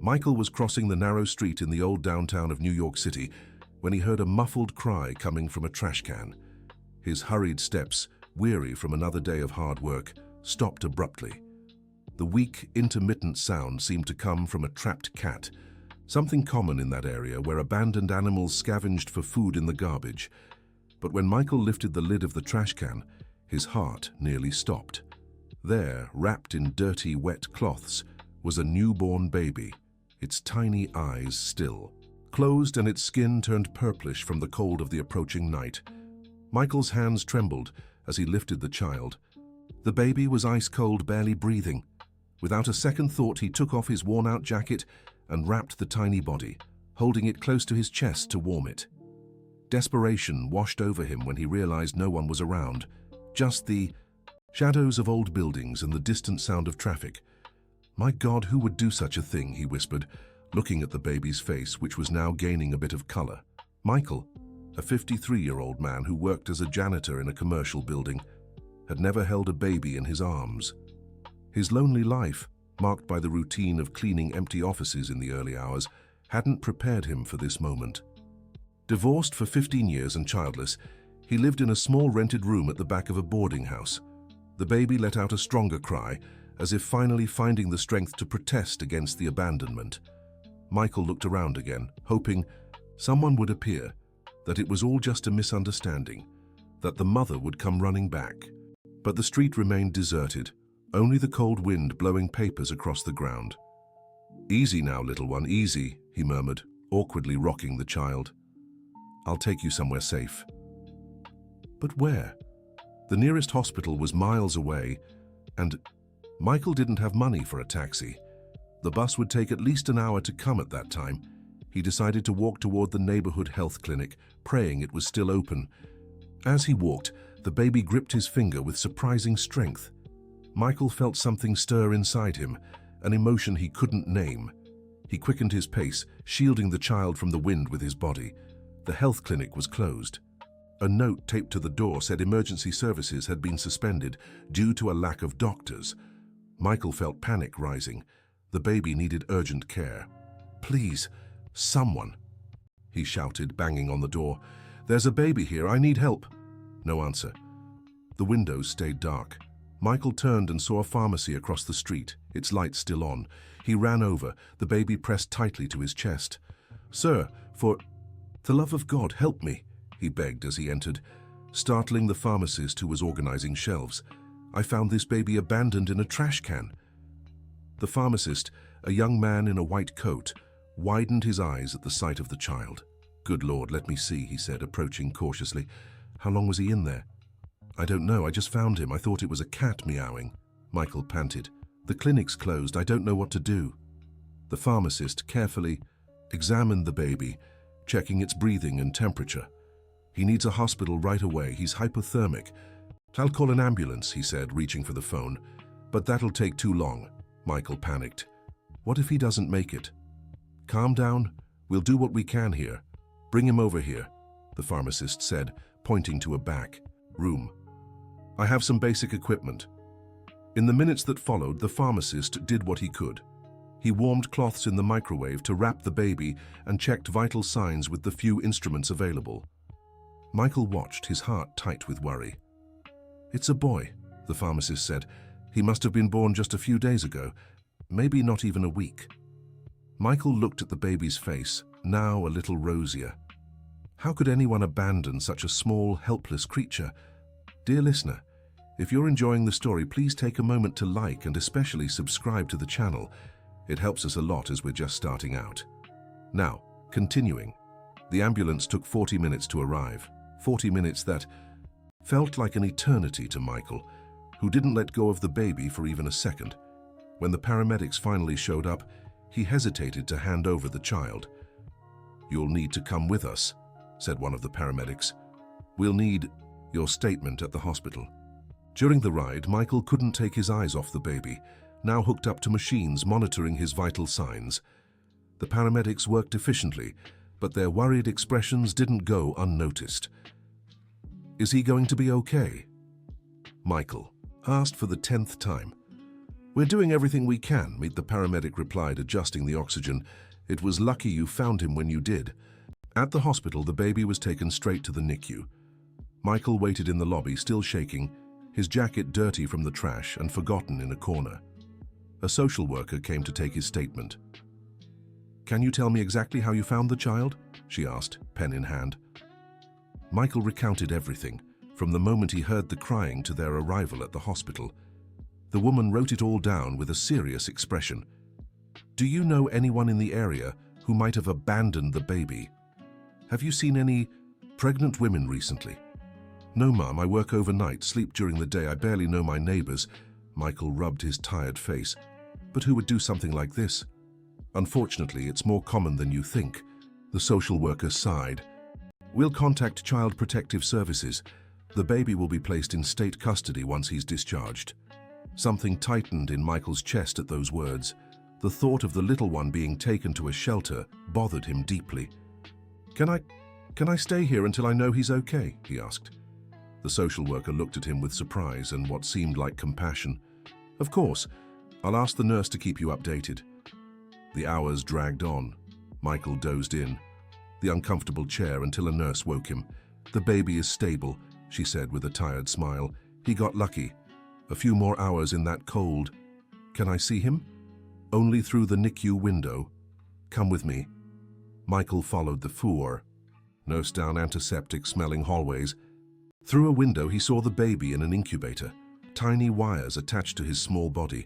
Michael was crossing the narrow street in the old downtown of New York City when he heard a muffled cry coming from a trash can. His hurried steps, weary from another day of hard work, stopped abruptly. The weak, intermittent sound seemed to come from a trapped cat, something common in that area where abandoned animals scavenged for food in the garbage. But when Michael lifted the lid of the trash can, his heart nearly stopped. There, wrapped in dirty, wet cloths, was a newborn baby, its tiny eyes still, closed and its skin turned purplish from the cold of the approaching night. Michael's hands trembled as he lifted the child. The baby was ice-cold, barely breathing. Without a second thought, he took off his worn-out jacket and wrapped the tiny body, holding it close to his chest to warm it. Desperation washed over him when he realized no one was around, just the shadows of old buildings and the distant sound of traffic. "My God, who would do such a thing?" he whispered, looking at the baby's face, which was now gaining a bit of color. Michael, a 53-year-old man who worked as a janitor in a commercial building, had never held a baby in his arms. His lonely life, marked by the routine of cleaning empty offices in the early hours, hadn't prepared him for this moment. Divorced for 15 years and childless, he lived in a small rented room at the back of a boarding house. The baby let out a stronger cry, as if finally finding the strength to protest against the abandonment. Michael looked around again, hoping someone would appear, that it was all just a misunderstanding, that the mother would come running back. But the street remained deserted, only the cold wind blowing papers across the ground. "Easy now, little one, easy," he murmured, awkwardly rocking the child. "I'll take you somewhere safe." But where? The nearest hospital was miles away, and Michael didn't have money for a taxi. The bus would take at least an hour to come at that time. He decided to walk toward the neighborhood health clinic, praying it was still open. As he walked, the baby gripped his finger with surprising strength. Michael felt something stir inside him, an emotion he couldn't name. He quickened his pace, shielding the child from the wind with his body. The health clinic was closed. A note taped to the door said emergency services had been suspended due to a lack of doctors. Michael felt panic rising. The baby needed urgent care. "Please, someone," he shouted, banging on the door. "There's a baby here, I need help." No answer. The windows stayed dark. Michael turned and saw a pharmacy across the street, its lights still on. He ran over, the baby pressed tightly to his chest. "Sir, for the love of God, help me," he begged as he entered, startling the pharmacist who was organizing shelves. "I found this baby abandoned in a trash can." The pharmacist, a young man in a white coat, widened his eyes at the sight of the child. "Good Lord, let me see," he said, approaching cautiously. "How long was he in there?" "I don't know, I just found him. I thought it was a cat meowing." Michael panted. "The clinic's closed, I don't know what to do." The pharmacist carefully examined the baby, checking its breathing and temperature. "He needs a hospital right away, he's hypothermic." "I'll call an ambulance," he said, reaching for the phone. "But that'll take too long." Michael panicked. "What if he doesn't make it?" "Calm down, we'll do what we can here. Bring him over here," the pharmacist said, pointing to a back room. "I have some basic equipment." In the minutes that followed, the pharmacist did what he could. He warmed cloths in the microwave to wrap the baby and checked vital signs with the few instruments available. Michael watched, his heart tight with worry. "It's a boy," the pharmacist said. "He must have been born just a few days ago, maybe not even a week." Michael looked at the baby's face, now a little rosier. How could anyone abandon such a small, helpless creature? Dear listener, if you're enjoying the story, please take a moment to like and especially subscribe to the channel. It helps us a lot as we're just starting out. Now, continuing. The ambulance took 40 minutes to arrive. 40 minutes that felt like an eternity to Michael, who didn't let go of the baby for even a second. When the paramedics finally showed up, he hesitated to hand over the child. "You'll need to come with us," said one of the paramedics. "We'll need your statement at the hospital." During the ride, Michael couldn't take his eyes off the baby, now hooked up to machines monitoring his vital signs. The paramedics worked efficiently, but their worried expressions didn't go unnoticed. "Is he going to be okay?" Michael asked for the 10th time. "We're doing everything we can," the paramedic replied, adjusting the oxygen. "It was lucky you found him when you did." At the hospital, the baby was taken straight to the NICU. Michael waited in the lobby, still shaking, his jacket dirty from the trash and forgotten in a corner. A social worker came to take his statement. "Can you tell me exactly how you found the child?" she asked, pen in hand. Michael recounted everything, from the moment he heard the crying to their arrival at the hospital. The woman wrote it all down with a serious expression. "Do you know anyone in the area who might have abandoned the baby? Have you seen any pregnant women recently?" "No, ma'am, I work overnight, sleep during the day, I barely know my neighbors." Michael rubbed his tired face. "But who would do something like this?" "Unfortunately, it's more common than you think." The social worker sighed. "We'll contact Child Protective Services. The baby will be placed in state custody once he's discharged." Something tightened in Michael's chest at those words. The thought of the little one being taken to a shelter bothered him deeply. Can I stay here until I know he's okay?" he asked. The social worker looked at him with surprise and what seemed like compassion. "Of course. I'll ask the nurse to keep you updated." The hours dragged on. Michael dozed in, the uncomfortable chair, until a nurse woke him. "The baby is stable," she said with a tired smile. "He got lucky. A few more hours in that cold." "Can I see him?" "Only through the NICU window. Come with me." Michael followed the four, nurse down antiseptic-smelling hallways. Through a window, he saw the baby in an incubator, tiny wires attached to his small body.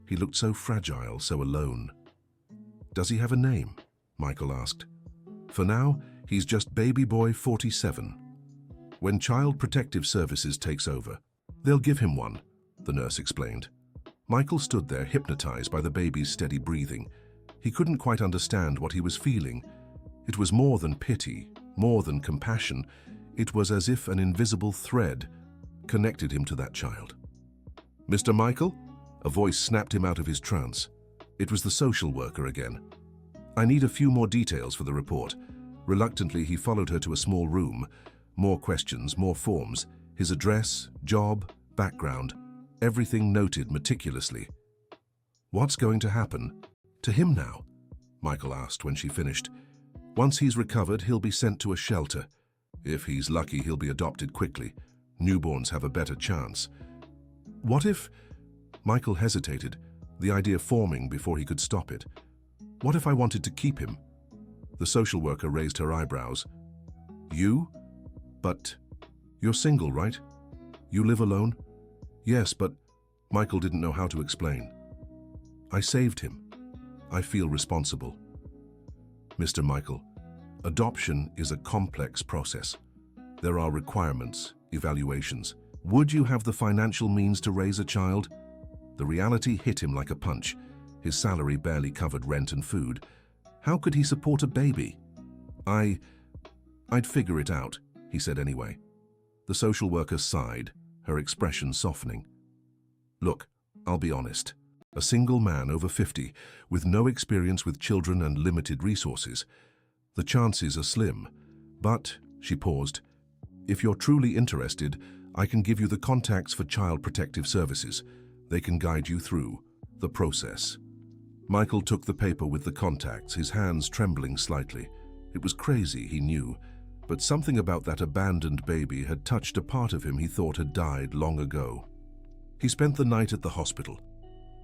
He looked so fragile, so alone. "Does he have a name?" Michael asked. "For now, he's just Baby Boy 47. When Child Protective Services takes over, they'll give him one," the nurse explained. Michael stood there, hypnotized by the baby's steady breathing. He couldn't quite understand what he was feeling. It was more than pity, more than compassion. It was as if an invisible thread connected him to that child. "Mr. Michael?" A voice snapped him out of his trance. It was the social worker again. "I need a few more details for the report." Reluctantly, he followed her to a small room. More questions, more forms. His address, job, background, everything noted meticulously. "What's going to happen to him now?" Michael asked when she finished. "Once he's recovered, he'll be sent to a shelter. If he's lucky, he'll be adopted quickly. Newborns have a better chance." "What if—" Michael hesitated, the idea forming before he could stop it. "What if I wanted to keep him?" The social worker raised her eyebrows. "You? But you're single, right? You live alone?" "Yes, but—" Michael didn't know how to explain. "I saved him. I feel responsible." "Mr. Michael, adoption is a complex process. There are requirements, evaluations. Would you have the financial means to raise a child?" The reality hit him like a punch. His salary barely covered rent and food. How could he support a baby? I'd figure it out," he said anyway. The social worker sighed, her expression softening. "Look, I'll be honest. A single man over 50, with no experience with children and limited resources. The chances are slim. But," she paused, "if you're truly interested, I can give you the contacts for Child Protective Services. They can guide you through the process." Michael took the paper with the contacts, his hands trembling slightly. It was crazy, he knew, but something about that abandoned baby had touched a part of him he thought had died long ago. He spent the night at the hospital.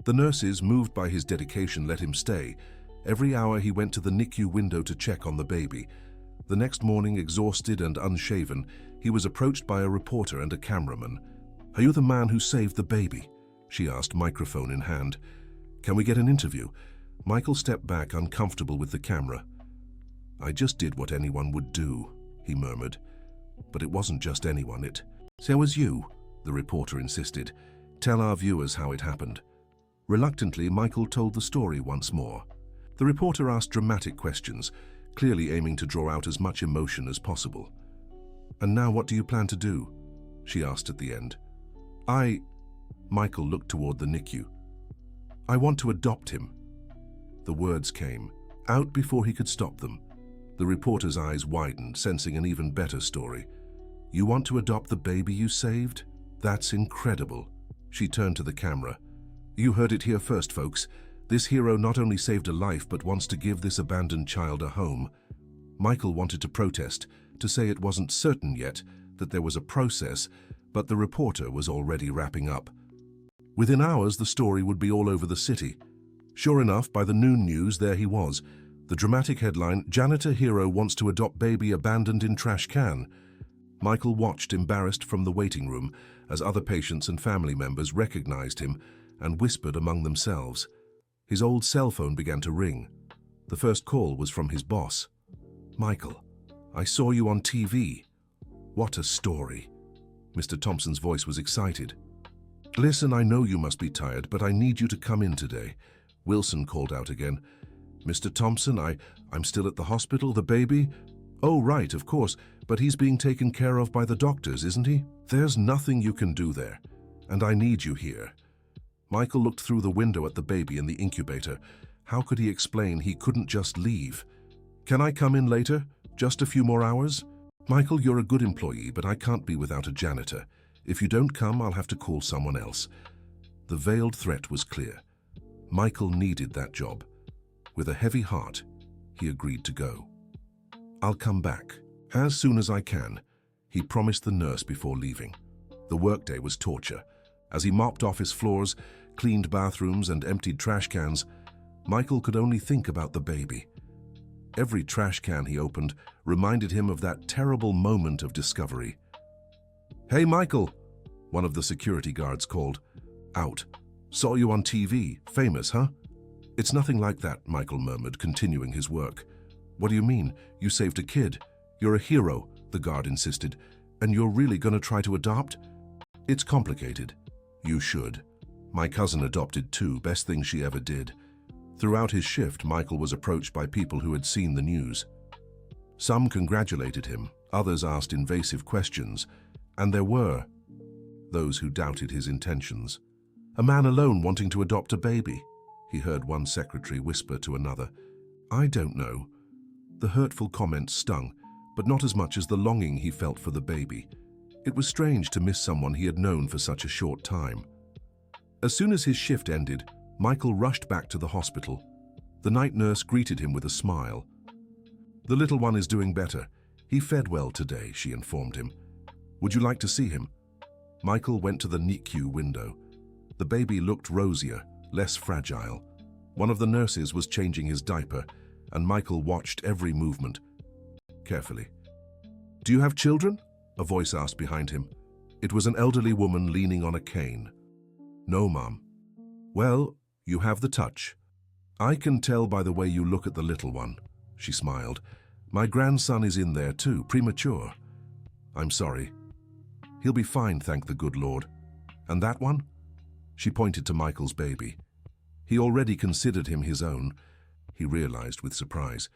The nurses, moved by his dedication, let him stay. Every hour he went to the NICU window to check on the baby. The next morning, exhausted and unshaven, he was approached by a reporter and a cameraman. "Are you the man who saved the baby?" she asked, microphone in hand. "Can we get an interview?" Michael stepped back, uncomfortable with the camera. "I just did what anyone would do," he murmured. "But it wasn't just anyone, So it was you," the reporter insisted. "Tell our viewers how it happened." Reluctantly, Michael told the story once more. The reporter asked dramatic questions, clearly aiming to draw out as much emotion as possible. "And now what do you plan to do?" she asked at the end. Michael looked toward the NICU. "I want to adopt him." The words came out before he could stop them. The reporter's eyes widened, sensing an even better story. "You want to adopt the baby you saved? That's incredible." She turned to the camera. You heard it here first, folks. This hero not only saved a life but wants to give this abandoned child a home. Michael wanted to protest, to say it wasn't certain yet, that there was a process, but the reporter was already wrapping up. Within hours, the story would be all over the city. Sure enough, by the noon news, there he was. The dramatic headline, "Janitor Hero Wants to Adopt Baby Abandoned in Trash Can." Michael watched embarrassed from the waiting room as other patients and family members recognized him and whispered among themselves. His old cell phone began to ring. The first call was from his boss. "Michael, I saw you on TV." "What a story." Mr. Thompson's voice was excited. "Listen, I know you must be tired, but I need you to come in today." Wilson called out again. "Mr. Thompson, I'm still at the hospital. The baby?" "Oh, right, of course, but he's being taken care of by the doctors, isn't he?" "There's nothing you can do there, and I need you here." Michael looked through the window at the baby in the incubator. How could he explain he couldn't just leave? "Can I come in later? Just a few more hours?" "Michael, you're a good employee, but I can't be without a janitor. If you don't come, I'll have to call someone else." The veiled threat was clear. Michael needed that job. With a heavy heart, he agreed to go. "I'll come back as soon as I can," he promised the nurse before leaving. The workday was torture. As he mopped office floors, cleaned bathrooms, and emptied trash cans, Michael could only think about the baby. Every trash can he opened reminded him of that terrible moment of discovery. "Hey, Michael," one of the security guards called. "Out. Saw you on TV. Famous, huh?" "It's nothing like that," Michael murmured, continuing his work. "What do you mean? You saved a kid. You're a hero," the guard insisted. "And you're really gonna try to adopt?" "It's complicated." "You should. My cousin adopted too, best thing she ever did." Throughout his shift, Michael was approached by people who had seen the news. Some congratulated him, others asked invasive questions, and there were those who doubted his intentions. "A man alone wanting to adopt a baby," he heard one secretary whisper to another. "I don't know." The hurtful comments stung, but not as much as the longing he felt for the baby. It was strange to miss someone he had known for such a short time. As soon as his shift ended, Michael rushed back to the hospital. The night nurse greeted him with a smile. "The little one is doing better. He fed well today," she informed him. "Would you like to see him?" Michael went to the NICU window. The baby looked rosier, less fragile. One of the nurses was changing his diaper, and Michael watched every movement carefully. "Do you have children?" a voice asked behind him. It was an elderly woman leaning on a cane. "No, Mom." "Well, you have the touch. I can tell by the way you look at the little one," she smiled. "My grandson is in there too, premature." "I'm sorry." "He'll be fine, thank the good Lord." "And that one?" She pointed to Michael's baby. He already considered him his own, he realized with surprise.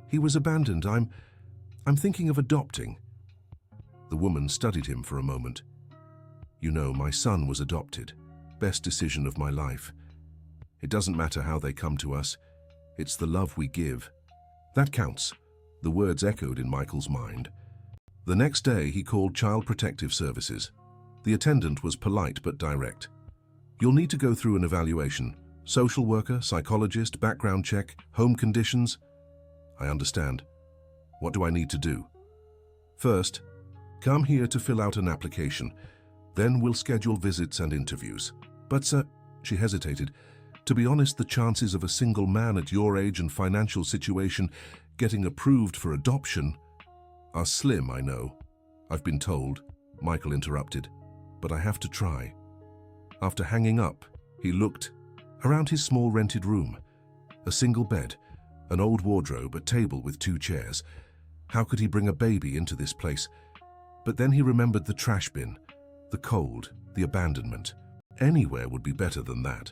"He was abandoned. I'm thinking of adopting." The woman studied him for a moment. "You know, my son was adopted. Best decision of my life. It doesn't matter how they come to us. It's the love we give. That counts." The words echoed in Michael's mind. The next day, he called Child Protective Services. The attendant was polite but direct. "You'll need to go through an evaluation. Social worker, psychologist, background check, home conditions." "I understand. What do I need to do?" "First, come here to fill out an application. Then we'll schedule visits and interviews." "But, sir," she hesitated. "To be honest, the chances of a single man at your age and financial situation getting approved for adoption are slim, I know." "I've been told," Michael interrupted, "but I have to try." After hanging up, he looked around his small rented room. A single bed, an old wardrobe, a table with 2 chairs. How could he bring a baby into this place? But then he remembered the trash bin, the cold, the abandonment. Anywhere would be better than that.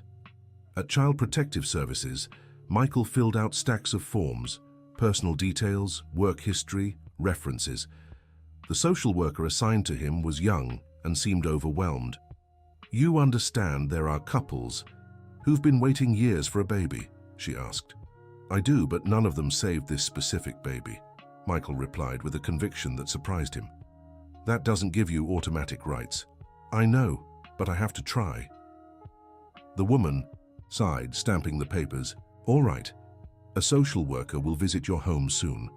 At Child Protective Services, Michael filled out stacks of forms, personal details, work history, references. The social worker assigned to him was young and seemed overwhelmed. "You understand there are couples who've been waiting years for a baby?" she asked. "I do, but none of them saved this specific baby," Michael replied with a conviction that surprised him. "That doesn't give you automatic rights." "I know, but I have to try." The woman sighed, stamping the papers. All right. A social worker will visit your home soon.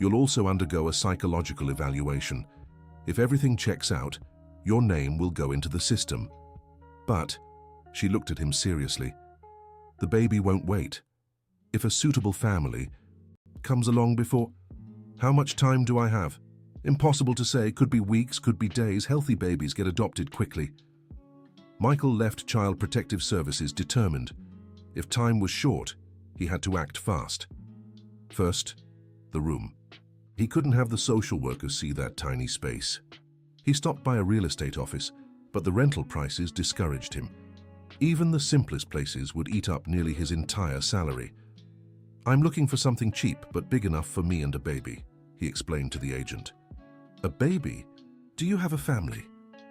You'll also undergo a psychological evaluation. If everything checks out, your name will go into the system. But, she looked at him seriously, the baby won't wait. If a suitable family comes along before... How much time do I have? Impossible to say. Could be weeks, could be days. Healthy babies get adopted quickly. Michael left Child Protective Services determined. If time was short, he had to act fast. First, the room. He couldn't have the social workers see that tiny space. He stopped by a real estate office, but the rental prices discouraged him. Even the simplest places would eat up nearly his entire salary. I'm looking for something cheap but big enough for me and a baby, he explained to the agent. A baby? Do you have a family?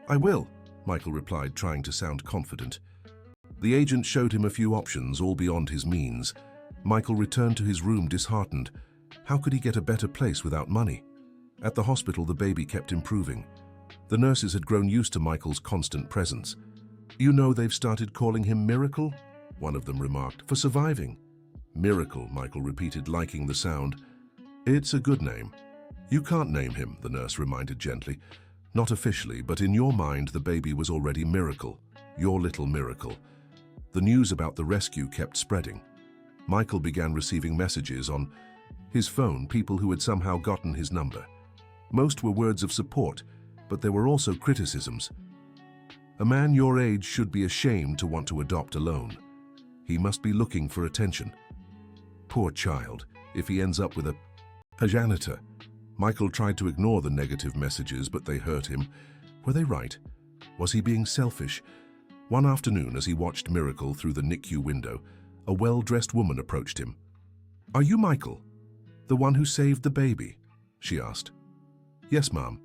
I will, Michael replied, trying to sound confident. The agent showed him a few options, all beyond his means. Michael returned to his room disheartened. How could he get a better place without money? At the hospital, the baby kept improving. The nurses had grown used to Michael's constant presence. You know, they've started calling him Miracle, one of them remarked, for surviving. Miracle, Michael repeated, liking the sound. It's a good name. You can't name him, the nurse reminded gently. Not officially, but in your mind the baby was already Miracle, your little Miracle. The news about the rescue kept spreading. Michael began receiving messages on his phone, people who had somehow gotten his number. Most were words of support, but there were also criticisms. A man your age should be ashamed to want to adopt alone. He must be looking for attention. Poor child, if he ends up with a janitor. Michael tried to ignore the negative messages, but they hurt him. Were they right? Was he being selfish? One afternoon, as he watched Miracle through the NICU window, a well-dressed woman approached him. Are you Michael? The one who saved the baby? She asked. Yes, ma'am.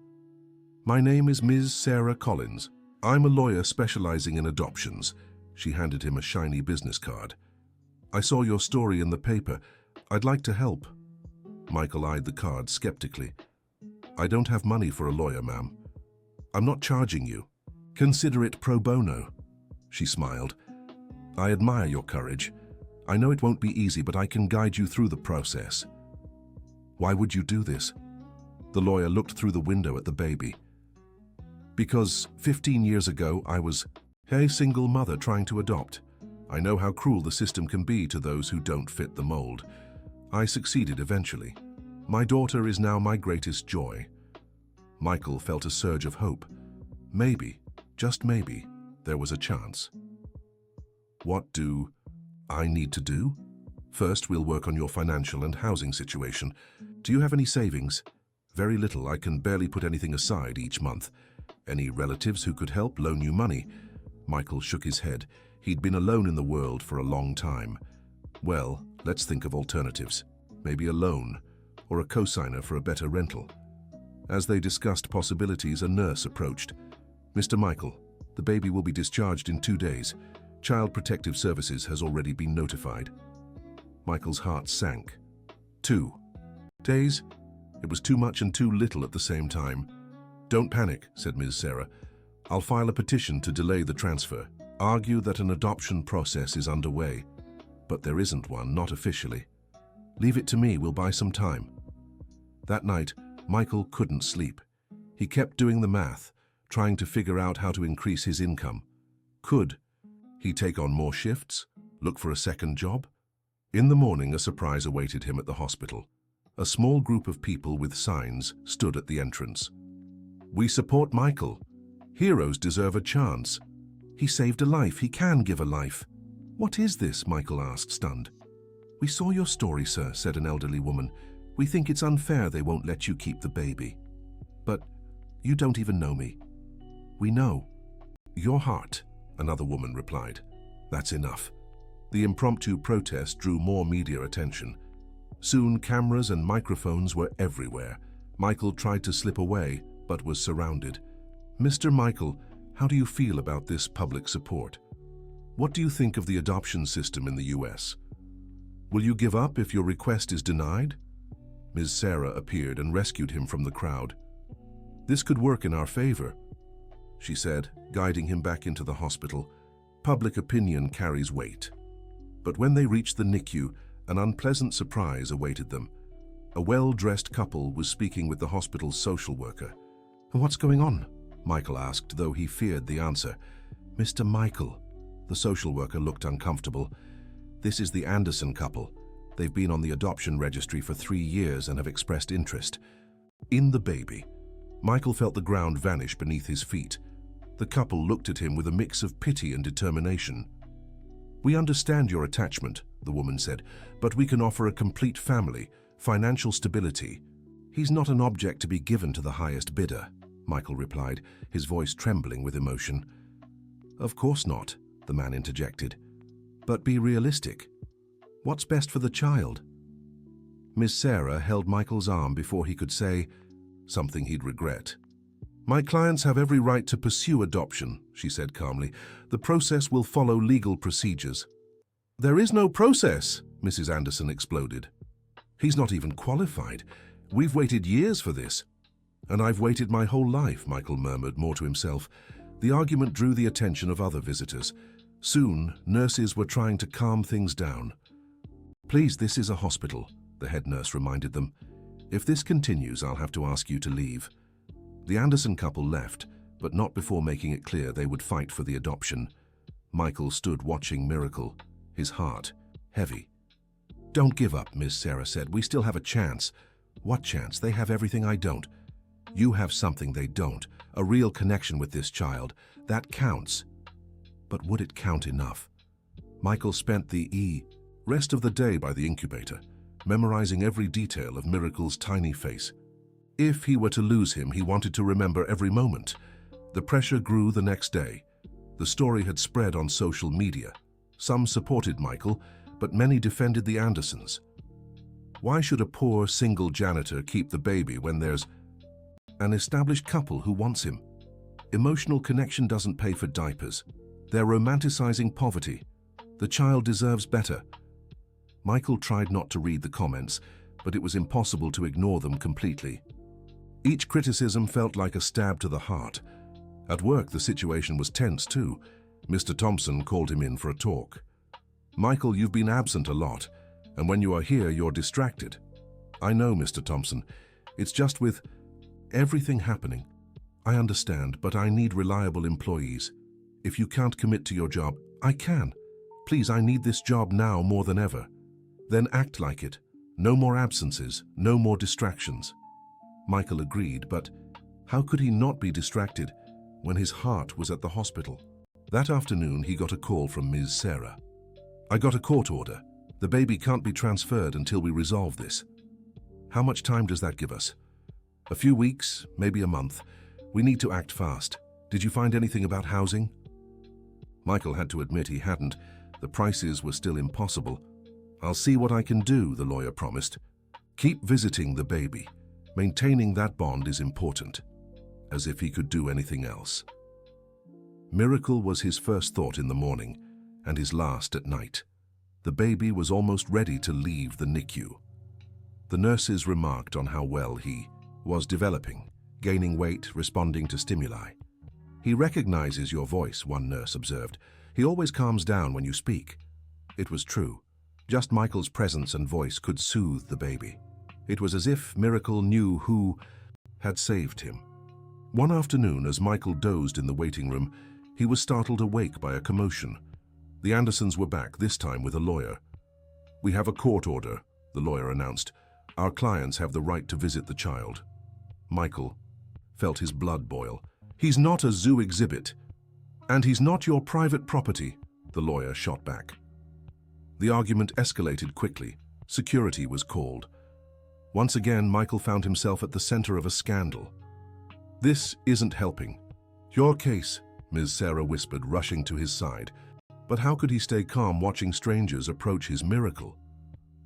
My name is Ms. Sarah Collins. I'm a lawyer specializing in adoptions. She handed him a shiny business card. I saw your story in the paper. I'd like to help. Michael eyed the card skeptically. I don't have money for a lawyer, ma'am. I'm not charging you. Consider it pro bono. She smiled. I admire your courage. I know it won't be easy, but I can guide you through the process. Why would you do this? The lawyer looked through the window at the baby. Because 15 years ago, I was a single mother trying to adopt. I know how cruel the system can be to those who don't fit the mold. I succeeded eventually. My daughter is now my greatest joy. Michael felt a surge of hope. Maybe, just maybe, there was a chance. What do I need to do? First, we'll work on your financial and housing situation. Do you have any savings? Very little. I can barely put anything aside each month. Any relatives who could help loan you money? Michael shook his head. He'd been alone in the world for a long time. Well, let's think of alternatives. Maybe a loan, or a cosigner for a better rental. As they discussed possibilities, a nurse approached. Mr. Michael, the baby will be discharged in 2 days. Child Protective Services has already been notified. Michael's heart sank. 2 days? It was too much and too little at the same time. Don't panic, said Ms. Sarah. I'll file a petition to delay the transfer. Argue that an adoption process is underway. But there isn't one, not officially. Leave it to me, we'll buy some time. That night, Michael couldn't sleep. He kept doing the math, trying to figure out how to increase his income. Could he take on more shifts? Look for a second job? In the morning, a surprise awaited him at the hospital. A small group of people with signs stood at the entrance. We support Michael. Heroes deserve a chance. He saved a life. He can give a life. What is this? Michael asked, stunned. We saw your story, sir, said an elderly woman. We think it's unfair they won't let you keep the baby. But you don't even know me. We know. Your heart, another woman replied. That's enough. The impromptu protest drew more media attention. Soon cameras and microphones were everywhere. Michael tried to slip away, but was surrounded. Mr. Michael, how do you feel about this public support? What do you think of the adoption system in the US? Will you give up if your request is denied? Ms. Sarah appeared and rescued him from the crowd. This could work in our favor, she said, guiding him back into the hospital. public opinion carries weight. But when they reached the NICU, an unpleasant surprise awaited them. A well-dressed couple was speaking with the hospital's social worker. "What's going on?" Michael asked, though he feared the answer. "Mr. Michael." The social worker looked uncomfortable. "This is the Anderson couple. They've been on the adoption registry for 3 years and have expressed interest in the baby." Michael felt the ground vanish beneath his feet. The couple looked at him with a mix of pity and determination. "We understand your attachment," the woman said, "but we can offer a complete family, financial stability." "He's not an object to be given to the highest bidder," Michael replied, his voice trembling with emotion. "Of course not," the man interjected. "But be realistic. What's best for the child?" Miss Sarah held Michael's arm before he could say something he'd regret. "My clients have every right to pursue adoption," she said calmly. "The process will follow legal procedures." "There is no process," Mrs. Anderson exploded. "He's not even qualified. We've waited years for this." "And I've waited my whole life," Michael murmured, more to himself. The argument drew the attention of other visitors. Soon, nurses were trying to calm things down. "Please, this is a hospital," the head nurse reminded them. "If this continues, I'll have to ask you to leave." The Anderson couple left, but not before making it clear they would fight for the adoption. Michael stood watching Miracle, his heart heavy. "Don't give up," Miss Sarah said. "We still have a chance." "What chance? They have everything I don't." "You have something they don't, a real connection with this child. That counts." But would it count enough? Michael spent the rest of the day by the incubator, memorizing every detail of Miracle's tiny face. If he were to lose him, he wanted to remember every moment. The pressure grew the next day. The story had spread on social media. Some supported Michael, but many defended the Andersons. Why should a poor single janitor keep the baby when there's an established couple who wants him? Emotional connection doesn't pay for diapers. They're romanticizing poverty. The child deserves better. Michael tried not to read the comments, but it was impossible to ignore them completely. Each criticism felt like a stab to the heart. At work, the situation was tense too. Mr. Thompson called him in for a talk. "Michael, you've been absent a lot, and when you are here, you're distracted." "I know, Mr. Thompson. It's just with everything happening. I understand, but I need reliable employees. If you can't commit to your job, I can. Please, I need this job now more than ever." "Then act like it. No more absences, no more distractions." Michael agreed, but how could he not be distracted when his heart was at the hospital? That afternoon, he got a call from Ms. Sarah. "I got a court order. The baby can't be transferred until we resolve this." "How much time does that give us?" "A few weeks, maybe a month. We need to act fast. Did you find anything about housing?" Michael had to admit he hadn't. The prices were still impossible. "I'll see what I can do," the lawyer promised. "Keep visiting the baby. Maintaining that bond is important." As if he could do anything else. Miracle was his first thought in the morning, and his last at night. The baby was almost ready to leave the NICU. The nurses remarked on how well he was developing, gaining weight, responding to stimuli. "He recognizes your voice," one nurse observed. "He always calms down when you speak." It was true. Just Michael's presence and voice could soothe the baby. It was as if Miracle knew who had saved him. One afternoon, as Michael dozed in the waiting room, he was startled awake by a commotion. The Andersons were back, this time with a lawyer. "We have a court order," the lawyer announced. "Our clients have the right to visit the child." Michael felt his blood boil. "He's not a zoo exhibit. And he's not your private property," the lawyer shot back. The argument escalated quickly. Security was called. Once again, Michael found himself at the center of a scandal. "This isn't helping." "Your case," Ms. Sarah whispered, rushing to his side. But how could he stay calm watching strangers approach his Miracle?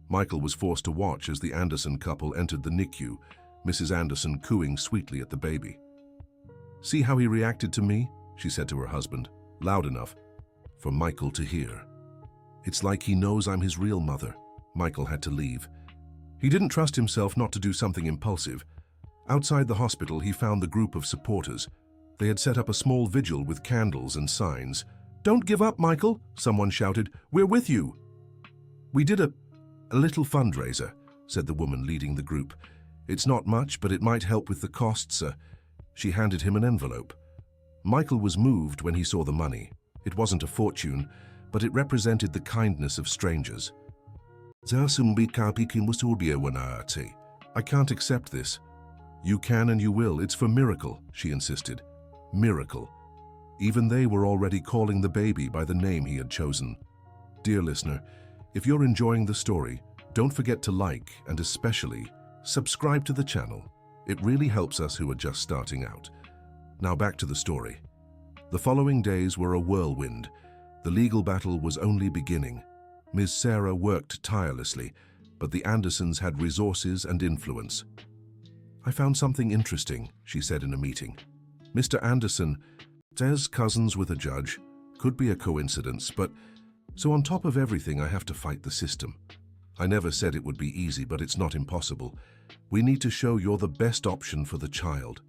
Michael was forced to watch as the Anderson couple entered the NICU, Mrs. Anderson cooing sweetly at the baby. "See how he reacted to me?" she said to her husband, loud enough for Michael to hear. "It's like he knows I'm his real mother." Michael had to leave. He didn't trust himself not to do something impulsive. Outside the hospital, he found the group of supporters. They had set up a small vigil with candles and signs. "Don't give up, Michael," someone shouted. "We're with you." "We did a little fundraiser," said the woman leading the group. "It's not much, but it might help with the costs." She handed him an envelope. Michael was moved when he saw the money. It wasn't a fortune, but it represented the kindness of strangers. "I can't accept this." "You can and you will. It's for Miracle," she insisted. Miracle. Even they were already calling the baby by the name he had chosen. Dear listener, if you're enjoying the story, don't forget to like and especially subscribe to the channel. It really helps us who are just starting out. Now back to the story. The following days were a whirlwind. The legal battle was only beginning. Ms. Sarah worked tirelessly, but the Andersons had resources and influence. "I found something interesting," she said in a meeting. "Mr. Anderson says cousins with a judge. Could be a coincidence, but so on top of everything I have to fight the system. I never said it would be easy, but it's not impossible. We need to show you're the best option for the child."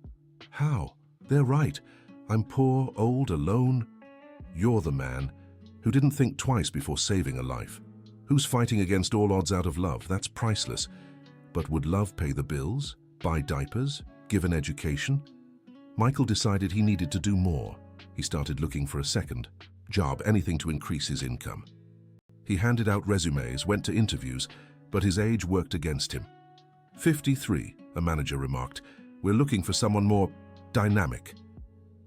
"How? They're right. I'm poor, old, alone." "You're the man who didn't think twice before saving a life. Who's fighting against all odds out of love? That's priceless. But would love pay the bills? Buy diapers? Give an education?" Michael decided he needed to do more. He started looking for a second job, anything to increase his income. He handed out resumes, went to interviews, but his age worked against him. 53, a manager remarked. "We're looking for someone more dynamic."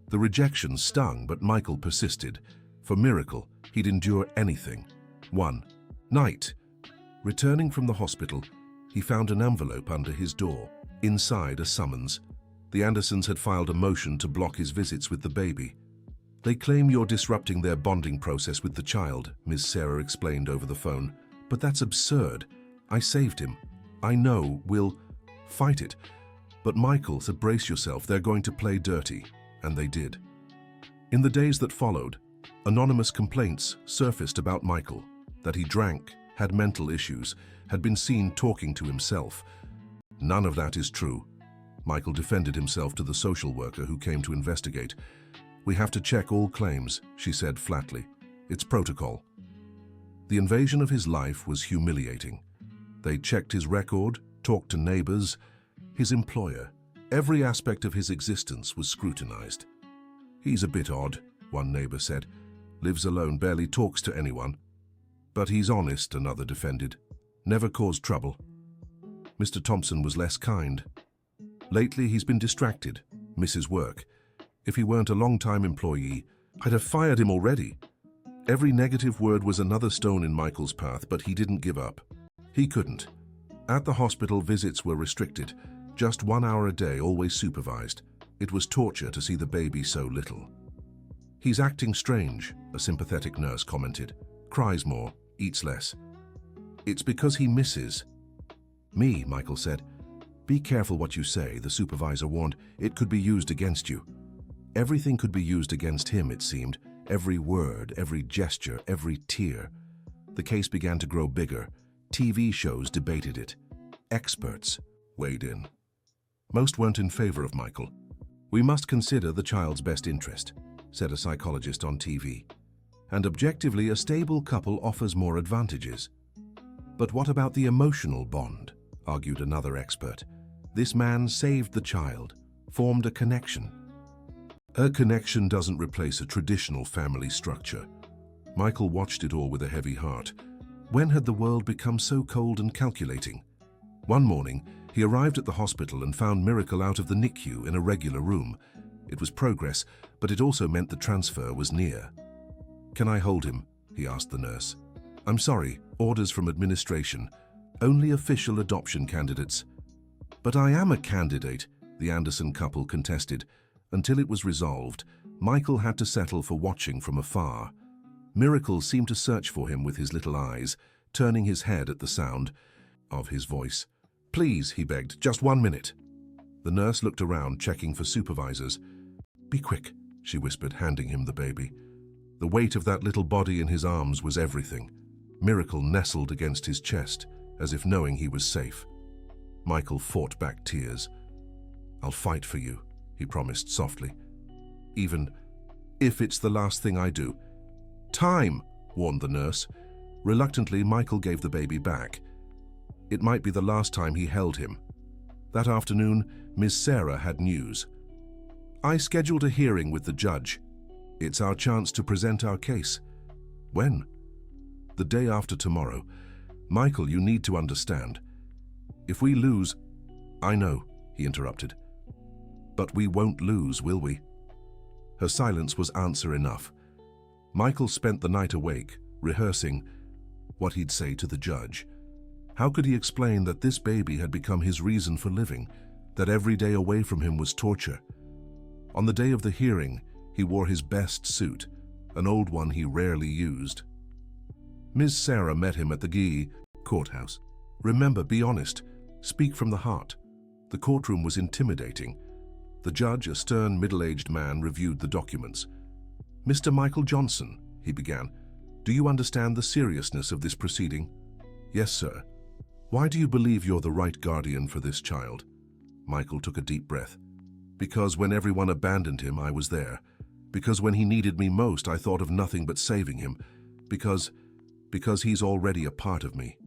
The rejection stung, but Michael persisted. For Miracle, he'd endure anything. One night, returning from the hospital, he found an envelope under his door. Inside, a summons. The Andersons had filed a motion to block his visits with the baby. "They claim you're disrupting their bonding process with the child," Ms. Sarah explained over the phone. "But that's absurd. I saved him. I know we'll fight it." But Michael said, "Brace yourself, they're going to play dirty." And they did. In the days that followed, anonymous complaints surfaced about Michael, that he drank, had mental issues, had been seen talking to himself. None of that is true. Michael defended himself to the social worker who came to investigate. "We have to check all claims," she said flatly. "It's protocol." The invasion of his life was humiliating. They checked his record, talked to neighbors, his employer. Every aspect of his existence was scrutinized. "He's a bit odd," one neighbor said. "Lives alone, barely talks to anyone." "But he's honest," another defended. "Never caused trouble." Mr. Thompson was less kind. "Lately he's been distracted, misses work. If he weren't a long-time employee, I'd have fired him already." Every negative word was another stone in Michael's path, but he didn't give up. He couldn't. At the hospital, visits were restricted. Just 1 hour a day, always supervised. It was torture to see the baby so little. "He's acting strange," a sympathetic nurse commented. "Cries more, eats less." "It's because he misses." "Me," Michael said. "Be careful what you say," the supervisor warned. "It could be used against you." Everything could be used against him, it seemed. Every word, every gesture, every tear. The case began to grow bigger. TV shows debated it. Experts weighed in. Most weren't in favor of Michael. "We must consider the child's best interest," said a psychologist on TV. "And objectively, a stable couple offers more advantages." "But what about the emotional bond?" argued another expert. "This man saved the child, formed a connection." "A connection doesn't replace a traditional family structure." Michael watched it all with a heavy heart. When had the world become so cold and calculating? One morning, he arrived at the hospital and found Miracle out of the NICU in a regular room. It was progress, but it also meant the transfer was near. "Can I hold him?" he asked the nurse. "I'm sorry, orders from administration. Only official adoption candidates." "But I am a candidate," the Anderson couple contested. Until it was resolved, Michael had to settle for watching from afar. Miracle seemed to search for him with his little eyes, turning his head at the sound of his voice. "Please," he begged, "just 1 minute." The nurse looked around, checking for supervisors. "Be quick," she whispered, handing him the baby. The weight of that little body in his arms was everything. Miracle nestled against his chest, as if knowing he was safe. Michael fought back tears. "I'll fight for you," he promised softly. "Even if it's the last thing I do." Time, warned the nurse. Reluctantly, Michael gave the baby back. It might be the last time he held him. That afternoon, Ms. Sarah had news. I scheduled a hearing with the judge. It's our chance to present our case. When? The day after tomorrow. Michael, you need to understand. If we lose... I know, he interrupted. But we won't lose, will we? Her silence was answer enough. Michael spent the night awake, rehearsing what he'd say to the judge. How could he explain that this baby had become his reason for living, that every day away from him was torture? On the day of the hearing, he wore his best suit, an old one he rarely used. Ms. Sarah met him at the Guy courthouse. Remember, be honest. Speak from the heart. The courtroom was intimidating. The judge, a stern, middle-aged man, reviewed the documents. Mr. Michael Johnson, he began, do you understand the seriousness of this proceeding? Yes, sir. Why do you believe you're the right guardian for this child? Michael took a deep breath. Because when everyone abandoned him, I was there. Because when he needed me most, I thought of nothing but saving him. Because he's already a part of me.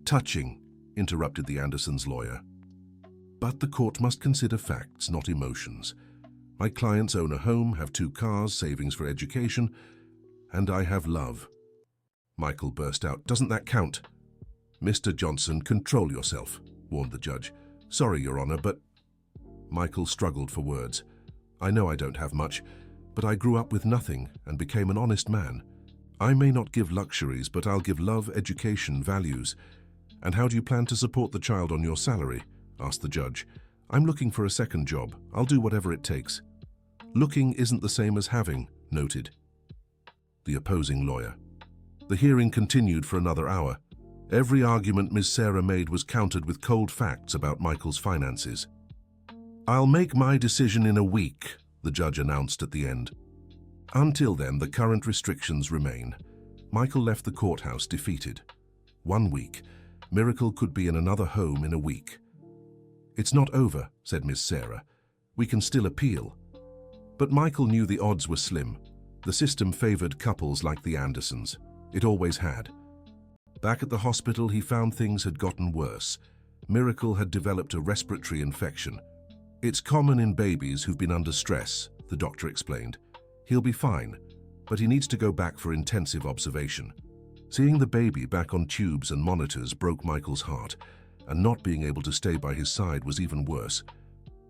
Touching, interrupted the Andersons' lawyer. But the court must consider facts, not emotions. My clients own a home, have 2 cars, savings for education, and I have love. Michael burst out. Doesn't that count? Mr. Johnson, control yourself, warned the judge. Sorry, Your Honor, but... Michael struggled for words. I know I don't have much, but I grew up with nothing and became an honest man. I may not give luxuries, but I'll give love, education, values. And how do you plan to support the child on your salary? Asked the judge. I'm looking for a second job. I'll do whatever it takes. Looking isn't the same as having, noted the opposing lawyer. The hearing continued for another hour. Every argument Ms. Sarah made was countered with cold facts about Michael's finances. I'll make my decision in a week, the judge announced at the end. Until then, the current restrictions remain. Michael left the courthouse defeated. 1 week. Miracle could be in another home in a week. It's not over, said Miss Sarah. We can still appeal. But Michael knew the odds were slim. The system favored couples like the Andersons. It always had. Back at the hospital, he found things had gotten worse. Miracle had developed a respiratory infection. It's common in babies who've been under stress, the doctor explained. He'll be fine, but he needs to go back for intensive observation. Seeing the baby back on tubes and monitors broke Michael's heart, and not being able to stay by his side was even worse.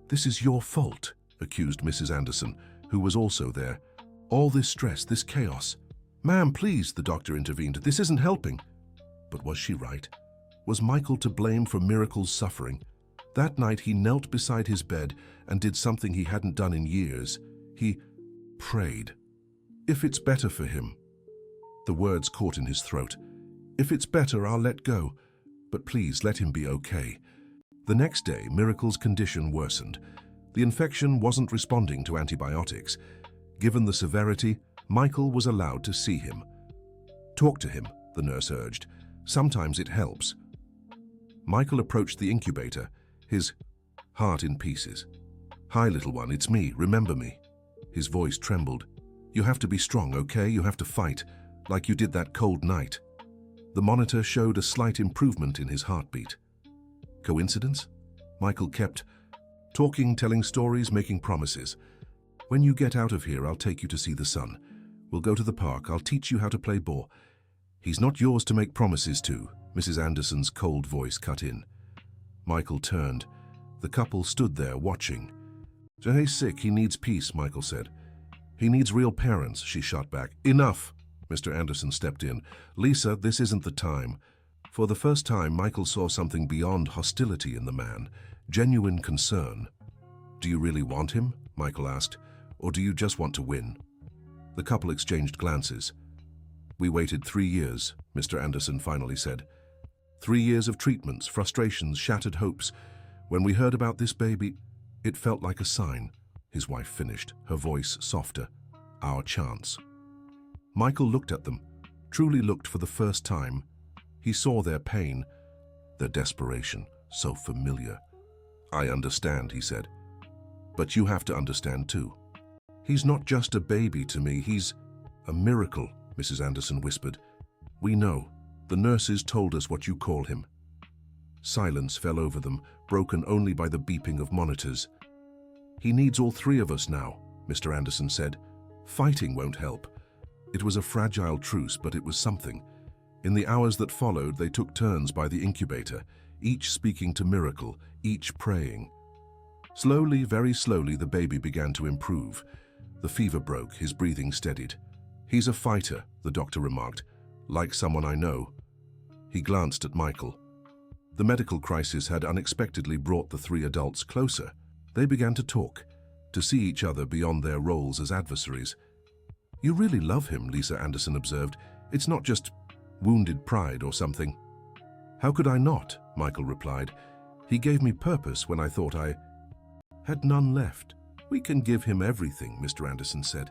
This is your fault, accused Mrs. Anderson, who was also there. All this stress, this chaos. Ma'am, please, the doctor intervened. This isn't helping. But was she right? Was Michael to blame for Miracle's suffering? That night he knelt beside his bed and did something he hadn't done in years. He prayed. If it's better for him. The words caught in his throat. If it's better, I'll let go. But please let him be okay. The next day, Miracle's condition worsened. The infection wasn't responding to antibiotics. Given the severity, Michael was allowed to see him. Talk to him, the nurse urged. Sometimes it helps. Michael approached the incubator, his heart in pieces. Hi, little one, it's me, remember me. His voice trembled. You have to be strong, okay? You have to fight, like you did that cold night. The monitor showed a slight improvement in his heartbeat. Coincidence? Michael kept talking, telling stories, making promises. When you get out of here, I'll take you to see the sun. We'll go to the park. I'll teach you how to play ball. He's not yours to make promises to, Mrs. Anderson's cold voice cut in. Michael turned. The couple stood there, watching. Jay's sick. He needs peace, Michael said. He needs real parents, she shot back. Enough, Mr. Anderson stepped in. Lisa, this isn't the time. For the first time, Michael saw something beyond hostility in the man, genuine concern. Do you really want him? Michael asked. Or do you just want to win? The couple exchanged glances. We waited 3 years, Mr. Anderson finally said. 3 years of treatments, frustrations, shattered hopes. When we heard about this baby, it felt like a sign, his wife finished, her voice softer. Our chance. Michael looked at them, truly looked for the first time. He saw their pain, their desperation, so familiar. I understand, he said. But you have to understand too. He's not just a baby to me, he's a miracle. Mrs. Anderson whispered. "We know. The nurses told us what you call him." Silence fell over them, broken only by the beeping of monitors. "He needs all three of us now," Mr. Anderson said. "Fighting won't help." It was a fragile truce, but it was something. In the hours that followed, they took turns by the incubator, each speaking to Miracle, each praying. Slowly, very slowly, the baby began to improve. The fever broke, his breathing steadied. "He's a fighter," the doctor remarked, "like someone I know." He glanced at Michael. The medical crisis had unexpectedly brought the three adults closer. They began to talk, to see each other beyond their roles as adversaries. "You really love him," Lisa Anderson observed. "It's not just wounded pride or something." "How could I not?" Michael replied. "He gave me purpose when I thought I had none left." "We can give him everything," Mr. Anderson said.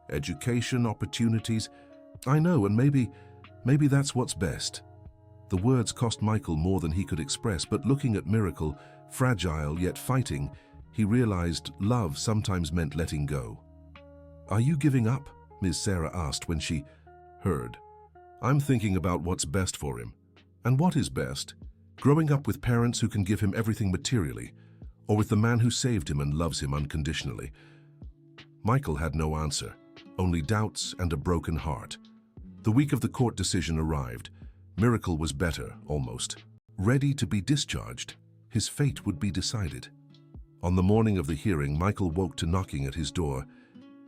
"Education, opportunities. I know, and maybe that's what's best." The words cost Michael more than he could express, but looking at Miracle, fragile yet fighting, he realized love sometimes meant letting go. "Are you giving up?" Ms. Sarah asked when she heard. "I'm thinking about what's best for him." "And what is best? Growing up with parents who can give him everything materially, or with the man who saved him and loves him unconditionally?" Michael had no answer, only doubts and a broken heart. The week of the court decision arrived. Miracle was better, almost. Ready to be discharged. His fate would be decided. On the morning of the hearing, Michael woke to knocking at his door.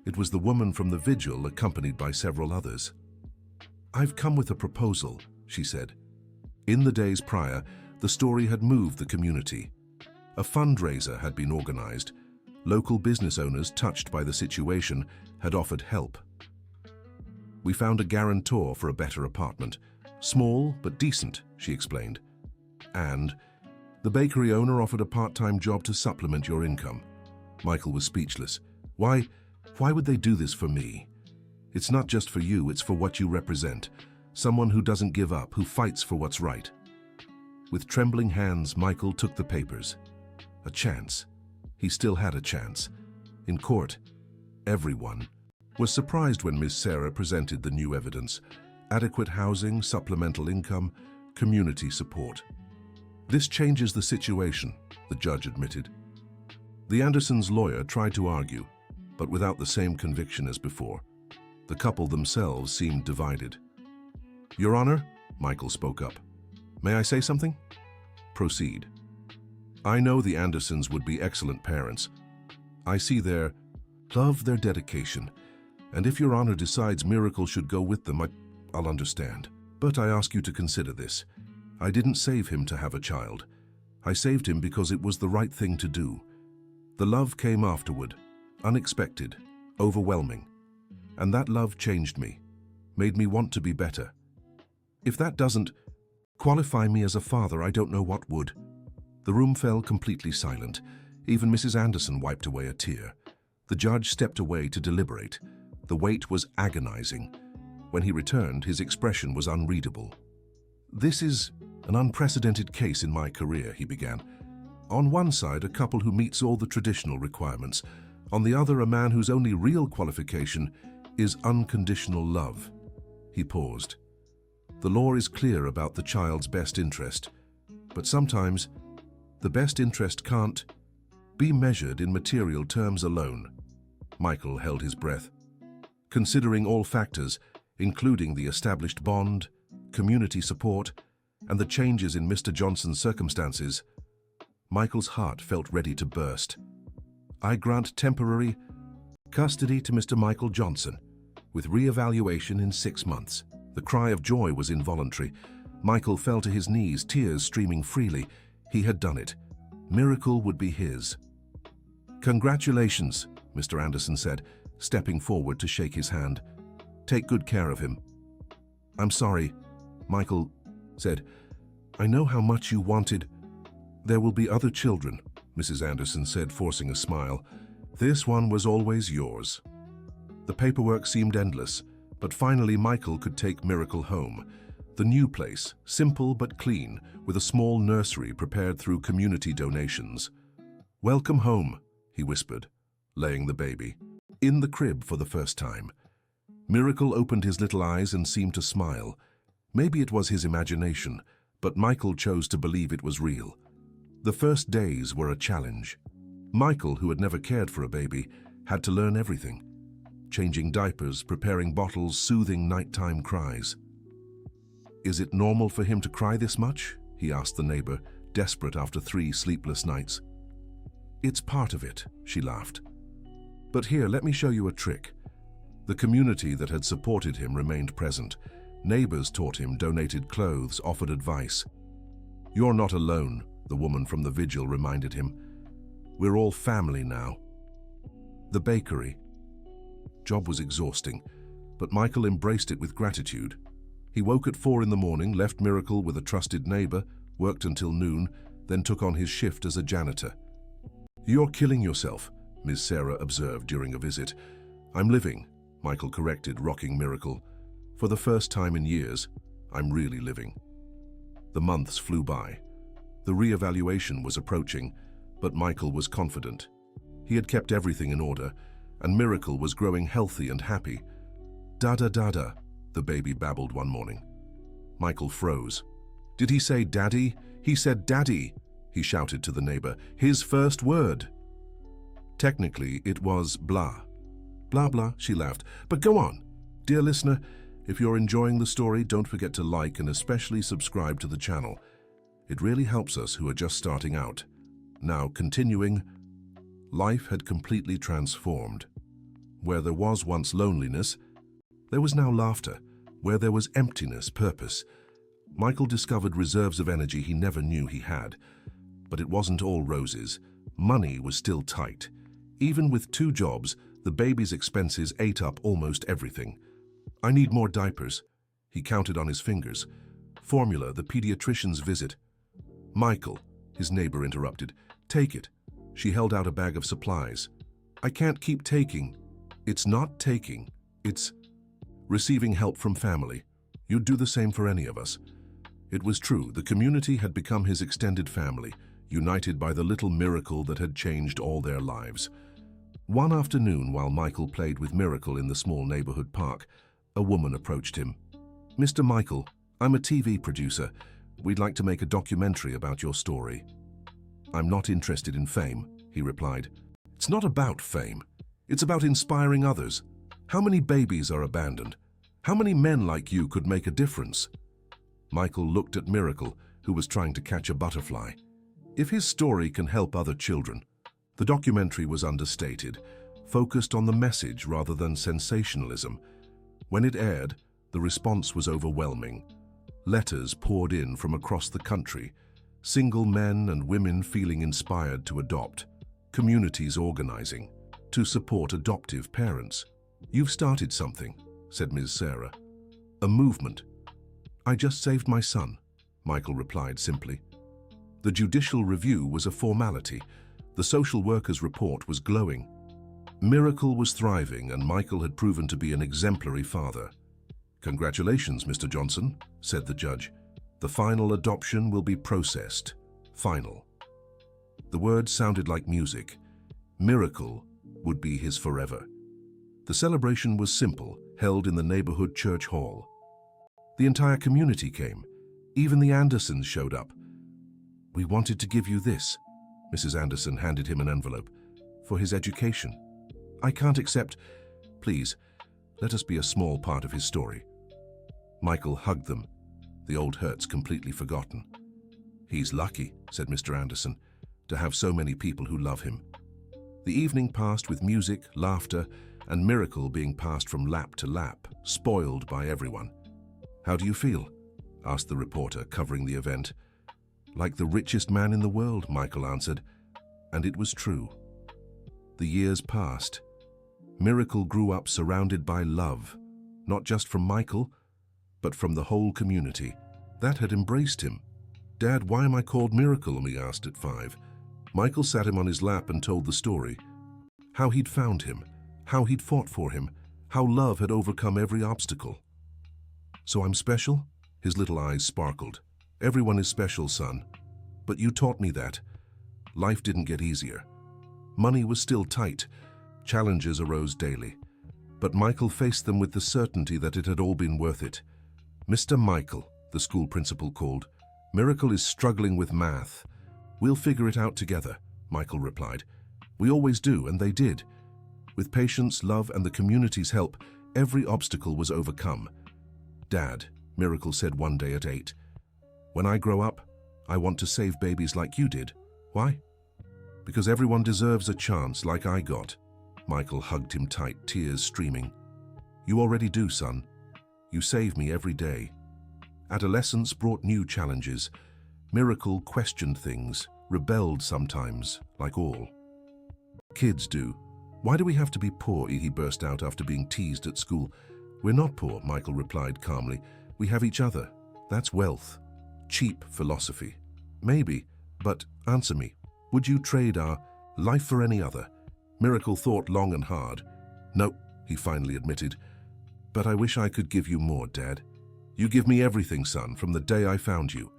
It was the woman from the vigil, accompanied by several others. "I've come with a proposal," she said. In the days prior, the story had moved the community. A fundraiser had been organized. Local business owners, touched by the situation, had offered help. "We found a guarantor for a better apartment. Small, but decent," she explained. "And the bakery owner offered a part-time job to supplement your income." Michael was speechless. Why would they do this for me? "It's not just for you, it's for what you represent. Someone who doesn't give up, who fights for what's right." With trembling hands, Michael took the papers. A chance. He still had a chance. In court, everyone was surprised when Ms. Sarah presented the new evidence. Adequate housing, supplemental income, community support. "This changes the situation," the judge admitted. The Andersons' lawyer tried to argue, but without the same conviction as before. The couple themselves seemed divided. "Your Honor," Michael spoke up. "May I say something?" "Proceed." "I know the Andersons would be excellent parents. I see their love, their dedication, and if Your Honor decides Miracle should go with them, I'll understand. But I ask you to consider this. I didn't save him to have a child. I saved him because it was the right thing to do. The love came afterward, unexpected, overwhelming. And that love changed me, made me want to be better. If that doesn't qualify me as a father, I don't know what would." The room fell completely silent. Even Mrs. Anderson wiped away a tear. The judge stepped away to deliberate. The wait was agonizing. When he returned, his expression was unreadable. "This is an unprecedented case in my career," he began. "On one side, a couple who meets all the traditional requirements. On the other, a man whose only real qualification is unconditional love." He paused. "The law is clear about the child's best interest, but sometimes the best interest can't be measured in material terms alone." Michael held his breath. Considering all factors, including the established bond, community support, and the changes in Mr. Johnson's circumstances, Michael's heart felt ready to burst. "I grant temporary custody to Mr. Michael Johnson, with re-evaluation in 6 months." The cry of joy was involuntary. Michael fell to his knees, tears streaming freely. He had done it. Miracle would be his. "Congratulations," Mr. Anderson said, stepping forward to shake his hand. "Take good care of him." "I'm sorry," Michael said. "I know how much you wanted." "There will be other children," Mrs. Anderson said, forcing a smile. "This one was always yours." The paperwork seemed endless, but finally Michael could take Miracle home. The new place, simple but clean, with a small nursery prepared through community donations. "Welcome home," he whispered, laying the baby in the crib for the first time. Miracle opened his little eyes and seemed to smile. Maybe it was his imagination, but Michael chose to believe it was real. The first days were a challenge. Michael, who had never cared for a baby, had to learn everything. Changing diapers, preparing bottles, soothing nighttime cries. "Is it normal for him to cry this much?" he asked the neighbor, desperate after 3 sleepless nights. "It's part of it," she laughed. "But here, let me show you a trick." The community that had supported him remained present. Neighbors taught him, donated clothes, offered advice. "You're not alone," the woman from the vigil reminded him. "We're all family now." The bakery. Job was exhausting, but Michael embraced it with gratitude. He woke at 4 in the morning, left Miracle with a trusted neighbor, worked until noon, then took on his shift as a janitor. "You're killing yourself," Ms. Sarah observed during a visit. "I'm living," Michael corrected, rocking Miracle. "For the first time in years, I'm really living." The months flew by. The re-evaluation was approaching, but Michael was confident. He had kept everything in order, and Miracle was growing healthy and happy. "Dada dada," the baby babbled one morning. Michael froze. "Did he say daddy?" "He said daddy," he shouted to the neighbor. "His first word." Technically, it was blah. "Blah blah," she laughed. "But go on." Dear listener, if you're enjoying the story, don't forget to like and especially subscribe to the channel. It really helps us who are just starting out. Now, continuing, life had completely transformed. Where there was once loneliness, there was now laughter. Where there was emptiness, purpose. Michael discovered reserves of energy he never knew he had. But it wasn't all roses. Money was still tight. Even with 2 jobs, the baby's expenses ate up almost everything. "I need more diapers." He counted on his fingers. "Formula, the pediatrician's visit." "Michael," his neighbor interrupted. "Take it." She held out a bag of supplies. "I can't keep taking." "It's not taking. It's receiving help from family. You'd do the same for any of us." It was true. The community had become his extended family, united by the little miracle that had changed all their lives. One afternoon, while Michael played with Miracle in the small neighborhood park, a woman approached him. "Mr. Michael, I'm a TV producer. We'd like to make a documentary about your story." "I'm not interested in fame," he replied. "It's not about fame. It's about inspiring others. How many babies are abandoned? How many men like you could make a difference?" Michael looked at Miracle, who was trying to catch a butterfly. If his story can help other children. The documentary was understated, focused on the message rather than sensationalism. When it aired, the response was overwhelming. Letters poured in from across the country, single men and women feeling inspired to adopt, communities organizing to support adoptive parents. "You've started something," said Ms. Sarah. "A movement." "I just saved my son," Michael replied simply. The judicial review was a formality. The social worker's report was glowing. Miracle was thriving, and Michael had proven to be an exemplary father. "Congratulations, Mr. Johnson," said the judge. "The final adoption will be processed. Final." The words sounded like music. Miracle would be his forever. The celebration was simple, held in the neighborhood church hall. The entire community came. Even the Andersons showed up. "We wanted to give you this." Mrs. Anderson handed him an envelope. "For his education. I can't accept. Please, let us be a small part of his story." Michael hugged them, the old hurts completely forgotten. "He's lucky," said Mr. Anderson, "to have so many people who love him." The evening passed with music, laughter, and Miracle being passed from lap to lap, spoiled by everyone. "How do you feel?" asked the reporter, covering the event. "Like the richest man in the world," Michael answered, and it was true. The years passed. Miracle grew up surrounded by love, not just from Michael, but from the whole community. That had embraced him. "Dad, why am I called Miracle?" he asked at 5. Michael sat him on his lap and told the story. How he'd found him, how he'd fought for him, how love had overcome every obstacle. "So I'm special?" His little eyes sparkled. "Everyone is special, son. But you taught me that. Life didn't get easier. Money was still tight. Challenges arose daily. But Michael faced them with the certainty that it had all been worth it. "Mr. Michael," the school principal called, "Miracle is struggling with math." "We'll figure it out together," Michael replied. "We always do, and they did. With patience, love, and the community's help, every obstacle was overcome." "Dad," Miracle said one day at 8, "when I grow up, I want to save babies like you did." "Why?" "Because everyone deserves a chance like I got." Michael hugged him tight, tears streaming. "You already do, son. You save me every day." Adolescence brought new challenges. Miracle questioned things, rebelled sometimes, like all kids do. "Why do we have to be poor?" he burst out after being teased at school. "We're not poor," Michael replied calmly. "We have each other. That's wealth." Cheap philosophy. Maybe, but answer me. Would you trade our life for any other? Miracle thought long and hard. "No," he finally admitted. "But I wish I could give you more, Dad. You give me everything, son, from the day I found you."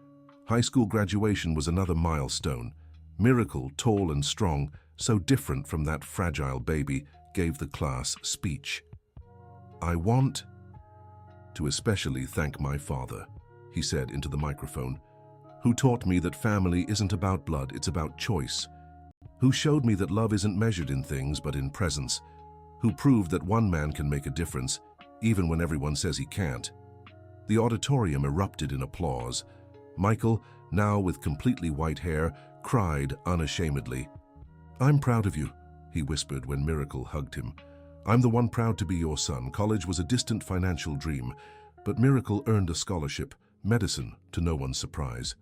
High school graduation was another milestone. Miracle, tall and strong, so different from that fragile baby, gave the class speech. "I want to especially thank my father," he said into the microphone, "who taught me that family isn't about blood, it's about choice. Who showed me that love isn't measured in things but in presence. Who proved that one man can make a difference, even when everyone says he can't." The auditorium erupted in applause. Michael, now with completely white hair, cried unashamedly. "I'm proud of you," he whispered when Miracle hugged him. "I'm the one proud to be your son. College was a distant financial dream, but Miracle earned a scholarship, medicine, to no one's surprise."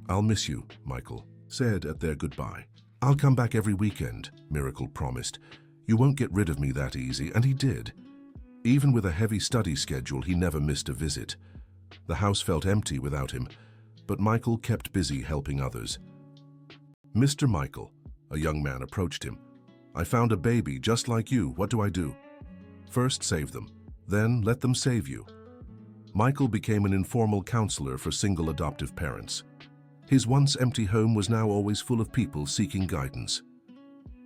"I'll miss you," Michael said at their goodbye. "I'll come back every weekend," Miracle promised. "You won't get rid of me that easy," and he did. Even with a heavy study schedule, he never missed a visit. The house felt empty without him, but Michael kept busy helping others. "Mr. Michael," a young man approached him. "I found a baby just like you. What do I do?" "First, save them. Then, let them save you." Michael became an informal counselor for single adoptive parents. His once empty home was now always full of people seeking guidance.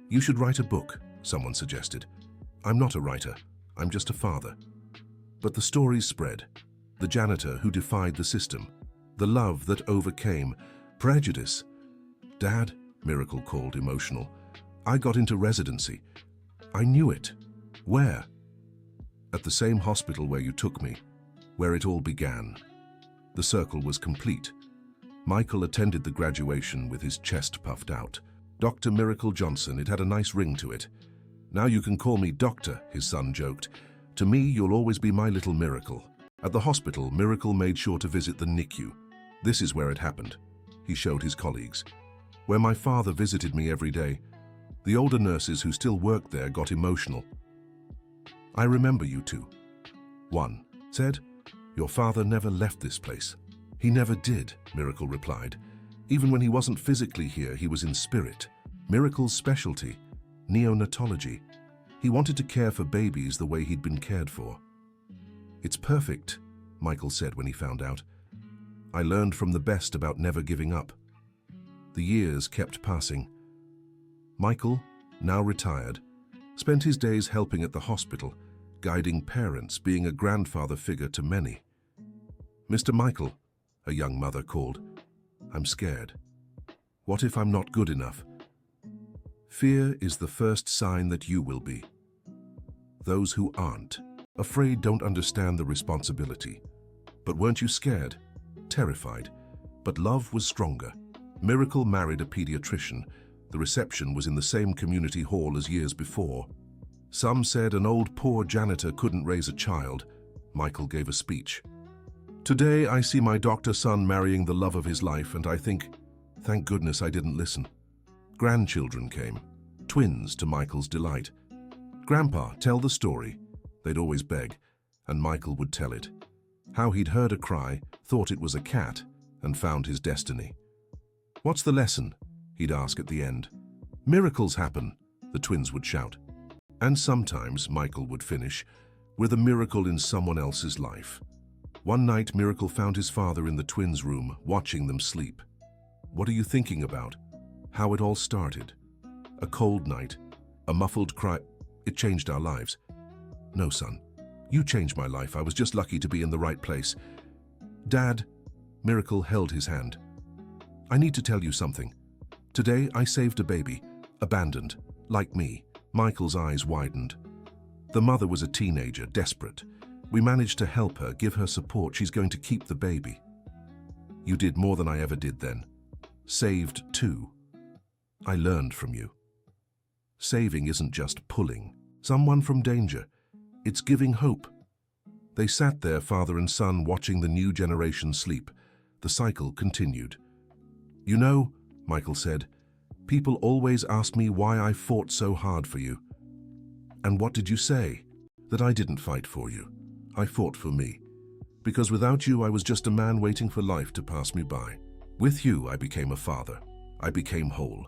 "You should write a book," someone suggested. "I'm not a writer. I'm just a father." But the stories spread. The janitor who defied the system. The love that overcame prejudice. "Dad," Miracle called, emotional, "I got into residency. I knew it." "Where?" "At the same hospital where you took me, where it all began." The circle was complete. Michael attended the graduation with his chest puffed out. "Dr. Miracle Johnson, it had a nice ring to it." "Now you can call me Doctor," his son joked. "To me, you'll always be my little Miracle." At the hospital, Miracle made sure to visit the NICU. "This is where it happened," he showed his colleagues. "Where my father visited me every day." The older nurses who still worked there got emotional. "I remember you two." One said, "Your father never left this place." "He never did," Miracle replied. "Even when he wasn't physically here, he was in spirit." Miracle's specialty, neonatology. He wanted to care for babies the way he'd been cared for. "It's perfect," Michael said when he found out. "I learned from the best about never giving up." The years kept passing. Michael, now retired, spent his days helping at the hospital, guiding parents, being a grandfather figure to many. "Mr. Michael," a young mother called, "I'm scared. What if I'm not good enough?" "Fear is the first sign that you will be." Those who aren't afraid don't understand the responsibility. But weren't you scared? Terrified? But love was stronger. Miracle married a pediatrician. The reception was in the same community hall as years before. Some said an old poor janitor couldn't raise a child. Michael gave a speech. "Today I see my doctor son marrying the love of his life, and I think, thank goodness I didn't listen." Grandchildren came, twins to Michael's delight. "Grandpa, tell the story." They'd always beg, and Michael would tell it. How he'd heard a cry, thought it was a cat, and found his destiny. "What's the lesson?" he'd ask at the end. "Miracles happen," the twins would shout. And sometimes, Michael would finish, with a miracle in someone else's life. One night, Miracle found his father in the twins' room, watching them sleep. "What are you thinking about?" How it all started. A cold night, a muffled cry. It changed our lives. No, son. You changed my life. I was just lucky to be in the right place. Dad, Miracle held his hand. I need to tell you something. Today I saved a baby, abandoned, like me. Michael's eyes widened. The mother was a teenager, desperate. We managed to help her, give her support. She's going to keep the baby. You did more than I ever did then. Saved too. I learned from you. Saving isn't just pulling someone from danger. It's giving hope. They sat there, father and son, watching the new generation sleep. The cycle continued. You know, Michael said, people always ask me why I fought so hard for you. And what did you say? That I didn't fight for you. I fought for me. Because without you, I was just a man waiting for life to pass me by. With you, I became a father. I became whole.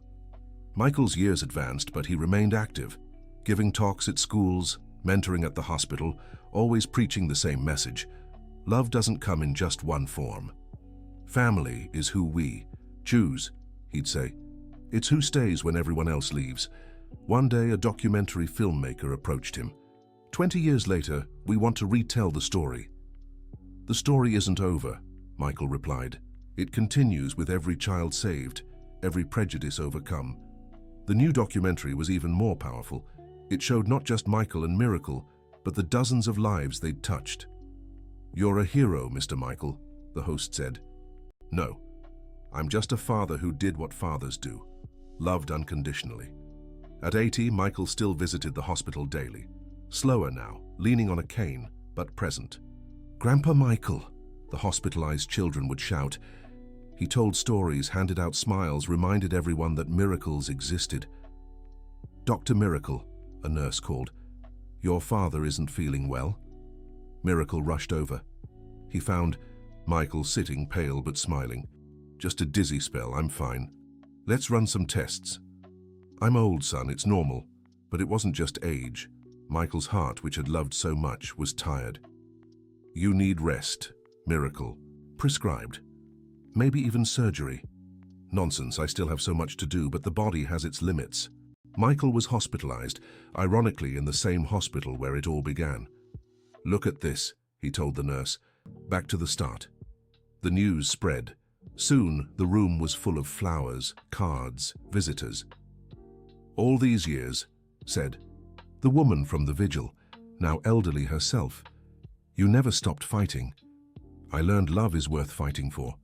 Michael's years advanced, but he remained active, giving talks at schools, mentoring at the hospital, always preaching the same message. Love doesn't come in just one form. Family is who we choose, he'd say. It's who stays when everyone else leaves. One day, a documentary filmmaker approached him. 20 years later, we want to retell the story. The story isn't over, Michael replied. It continues with every child saved, every prejudice overcome. The new documentary was even more powerful. It showed not just Michael and Miracle, but the dozens of lives they'd touched. You're a hero, Mr. Michael, the host said. No, I'm just a father who did what fathers do, loved unconditionally. At 80, Michael still visited the hospital daily. Slower now, leaning on a cane, but present. Grandpa Michael, the hospitalized children would shout. He told stories, handed out smiles, reminded everyone that miracles existed. Dr. Miracle, a nurse called. Your father isn't feeling well. Miracle rushed over. He found Michael sitting pale but smiling. Just a dizzy spell, I'm fine. Let's run some tests. I'm old, son, it's normal. But it wasn't just age. Michael's heart, which had loved so much, was tired. You need rest, Miracle. Prescribed. Maybe even surgery. Nonsense, I still have so much to do, but the body has its limits. Michael was hospitalized, ironically in the same hospital where it all began. Look at this, he told the nurse. Back to the start. The news spread. Soon, the room was full of flowers, cards, visitors. All these years, said the woman from the vigil, now elderly herself, you never stopped fighting. I learned love is worth fighting for.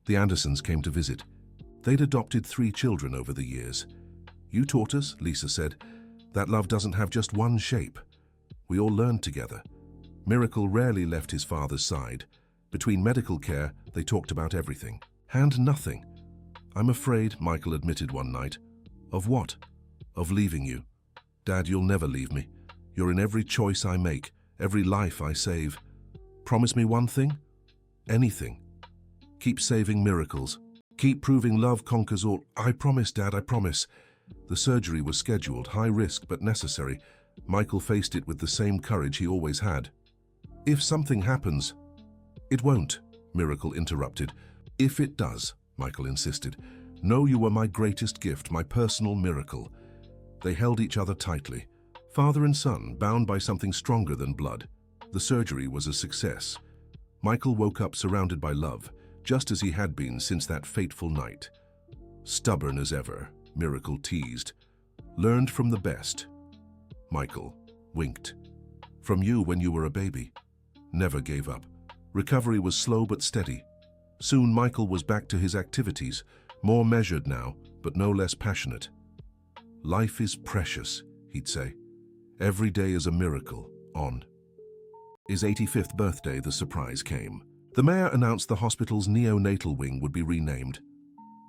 The Andersons came to visit. They'd adopted 3 children over the years. You taught us, Lisa said, that love doesn't have just one shape. We all learned together. Miracle rarely left his father's side. Between medical care, they talked about everything. And nothing. I'm afraid, Michael admitted one night. Of what? Of leaving you. Dad, you'll never leave me. You're in every choice I make, every life I save. Promise me one thing? Anything. Keep saving miracles. Keep proving love conquers all. I promise, Dad, I promise. The surgery was scheduled, high risk but necessary. Michael faced it with the same courage he always had. If something happens... It won't, Miracle interrupted. If it does, Michael insisted. Know you were my greatest gift, my personal miracle. They held each other tightly, father and son, bound by something stronger than blood. The surgery was a success. Michael woke up surrounded by love, just as he had been since that fateful night. Stubborn as ever, Miracle teased. Learned from the best. Michael winked. From you when you were a baby. Never gave up. Recovery was slow but steady. Soon Michael was back to his activities, more measured now, but no less passionate. Life is precious, he'd say. Every day is a miracle, on. His 85th birthday, the surprise came. The mayor announced the hospital's neonatal wing would be renamed.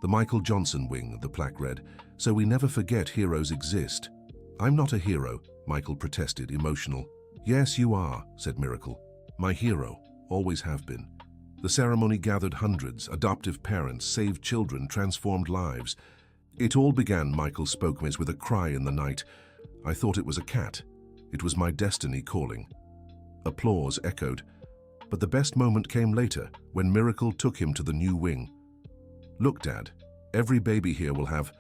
The Michael Johnson wing, the plaque read, so we never forget heroes exist. I'm not a hero, Michael protested, emotional. Yes, you are, said Miracle. My hero, always have been. The ceremony gathered hundreds, adoptive parents, saved children, transformed lives. It all began, Michael spoke with a cry in the night. I thought it was a cat. It was my destiny calling. Applause echoed. But the best moment came later, when Miracle took him to the new wing. Look, Dad, every baby here will have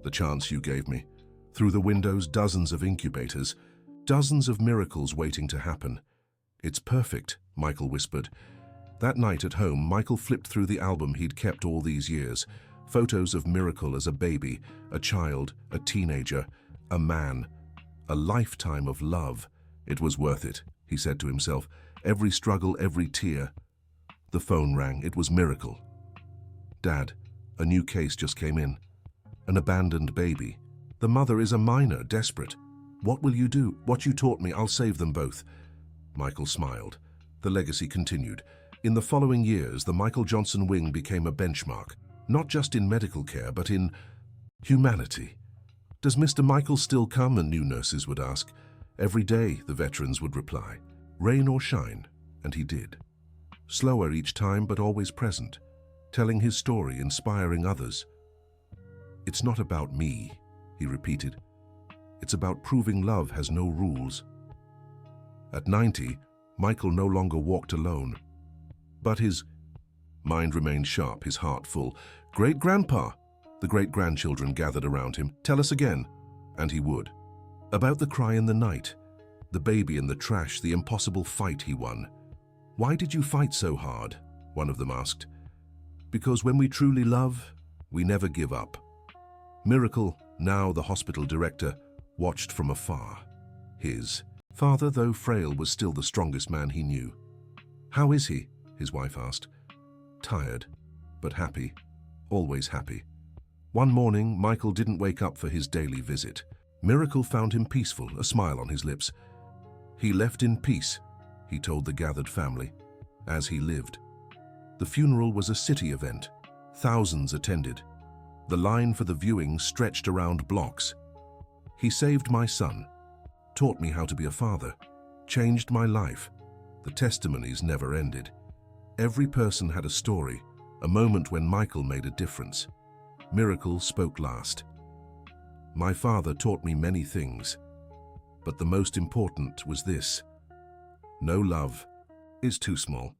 the chance you gave me. Through the windows, dozens of incubators. Dozens of miracles waiting to happen. "It's perfect," Michael whispered. That night at home, Michael flipped through the album he'd kept all these years. Photos of Miracle as a baby, a child, a teenager, a man. A lifetime of love. It was worth it, he said to himself. Every struggle, every tear. The phone rang. It was Miracle. "Dad, a new case just came in. An abandoned baby. The mother is a minor, desperate. What will you do? What you taught me, I'll save them both." Michael smiled. The legacy continued. In the following years, the Michael Johnson wing became a benchmark, not just in medical care, but in humanity. "Does Mr. Michael still come?" and new nurses would ask. "Every day," the veterans would reply. "Rain or shine," and he did. Slower each time, but always present, telling his story, inspiring others. "It's not about me," he repeated. "It's about proving love has no rules." At 90, Michael no longer walked alone. But his mind remained sharp, his heart full. "Great-grandpa!" The great-grandchildren gathered around him. "Tell us again." And he would. About the cry in the night, the baby in the trash, the impossible fight he won. "Why did you fight so hard?" one of them asked. "Because when we truly love, we never give up." Miracle, now the hospital director, watched from afar. His father, though frail, was still the strongest man he knew. "How is he?" his wife asked. "Tired, but happy, always happy." One morning, Michael didn't wake up for his daily visit. Miracle found him peaceful, a smile on his lips. "He left in peace," he told the gathered family, as he lived. The funeral was a city event. Thousands attended. The line for the viewing stretched around blocks. "He saved my son, taught me how to be a father, changed my life." The testimonies never ended. Every person had a story, a moment when Michael made a difference. Miracle spoke last. "My father taught me many things, but the most important was this: no love is too small.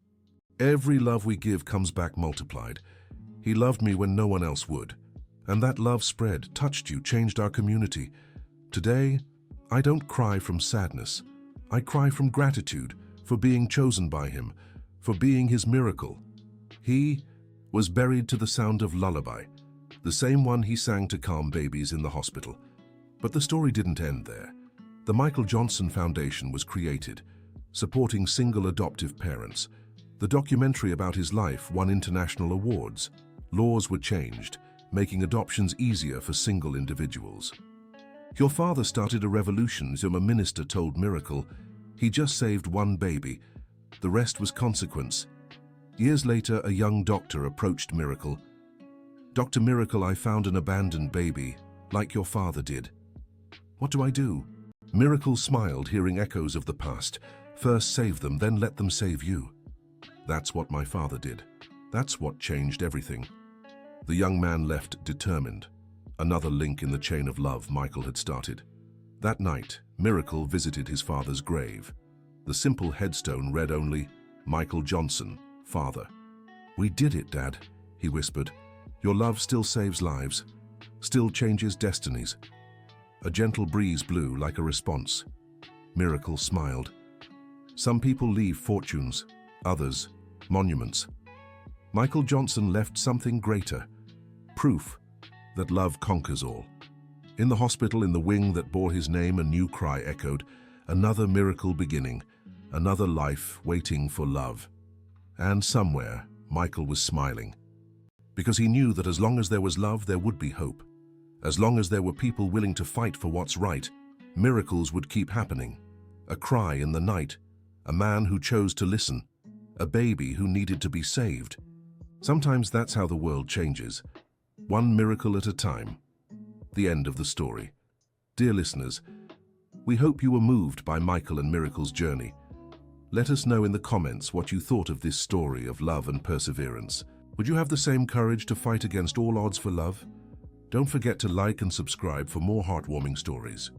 Every love we give comes back multiplied. He loved me when no one else would, and that love spread, touched you, changed our community. Today, I don't cry from sadness. I cry from gratitude for being chosen by him, for being his miracle. He was buried to the sound of Lullaby, the same one he sang to calm babies in the hospital. But the story didn't end there. The Michael Johnson Foundation was created, supporting single adoptive parents. The documentary about his life won international awards. Laws were changed, making adoptions easier for single individuals. "Your father started a revolution," a minister told Miracle. "He just saved one baby. The rest was consequence." Years later, a young doctor approached Miracle. "Dr. Miracle, I found an abandoned baby, like your father did. What do I do?" Miracle smiled, hearing echoes of the past. "First save them, then let them save you. That's what my father did. That's what changed everything." The young man left determined, another link in the chain of love Michael had started. That night, Miracle visited his father's grave. The simple headstone read only, "Michael Johnson, Father." "We did it, Dad," he whispered. "Your love still saves lives, still changes destinies." A gentle breeze blew like a response. Miracle smiled. Some people leave fortunes, others, monuments. Michael Johnson left something greater, proof that love conquers all. In the hospital, in the wing that bore his name, a new cry echoed, another miracle beginning, another life waiting for love. And somewhere, Michael was smiling, because he knew that as long as there was love, there would be hope. As long as there were people willing to fight for what's right, miracles would keep happening. A cry in the night, a man who chose to listen, a baby who needed to be saved. Sometimes that's how the world changes, one miracle at a time. The end of the story. Dear listeners, we hope you were moved by Michael and Miracle's journey. Let us know in the comments what you thought of this story of love and perseverance. Would you have the same courage to fight against all odds for love? Don't forget to like and subscribe for more heartwarming stories.